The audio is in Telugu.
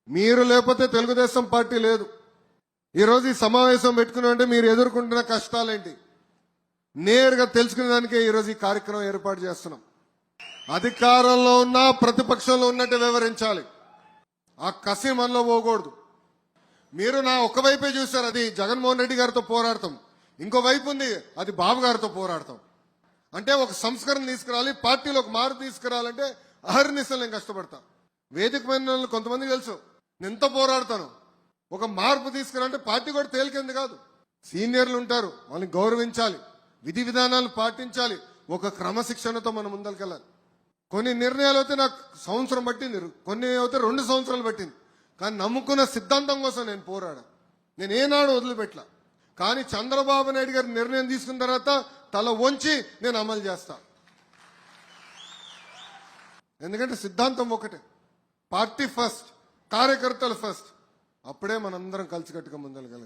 మీరు లేకపోతే తెలుగుదేశం పార్టీ లేదు. ఈరోజు ఈ సమావేశం పెట్టుకున్నామంటే మీరు ఎదుర్కొంటున్న కష్టాలేంటి నేరుగా తెలుసుకునేదానికే ఈరోజు ఈ కార్యక్రమం ఏర్పాటు చేస్తున్నాం. అధికారంలో ఉన్నా ప్రతిపక్షంలో ఉన్నట్టు వివరించాలి. ఆ కసి మనలో పోకూడదు. మీరు నా ఒకవైపే చూశారు, అది జగన్మోహన్ రెడ్డి గారితో పోరాడతాం. ఇంకో వైపు ఉంది, అది బాబు గారితో పోరాడతాం. అంటే ఒక సంస్కరణ తీసుకురావాలి, పార్టీలో ఒక మార్పు తీసుకురావాలంటే అహర్నిశలు నేను కష్టపడతా. వేదిక పైన కొంతమంది తెలుసు నేను ఎంత పోరాడతాను. ఒక మార్పు తీసుకురాలంటే పార్టీ కూడా తేలికంది కాదు. సీనియర్లు ఉంటారు, వాళ్ళని గౌరవించాలి, విధి విధానాలు పాటించాలి, ఒక క్రమశిక్షణతో మనం ముందరికెళ్ళాలి. కొన్ని నిర్ణయాలు అయితే నాకు సంవత్సరం పట్టింది, కొన్ని అయితే 2 సంవత్సరాలు పట్టింది. కానీ నమ్ముకున్న సిద్ధాంతం కోసం నేను పోరాడా. నేను ఏనాడు వదిలిపెట్టలా. కానీ చంద్రబాబు నాయుడు గారి నిర్ణయం తీసుకున్న తర్వాత తల వంచి నేను అమలు చేస్తా. ఎందుకంటే సిద్ధాంతం ఒకటే, పార్టీ ఫస్ట్, కార్యకర్తలు ఫస్ట్. అప్పుడే మనందరం కలిసికట్టుగా ముందరగలం.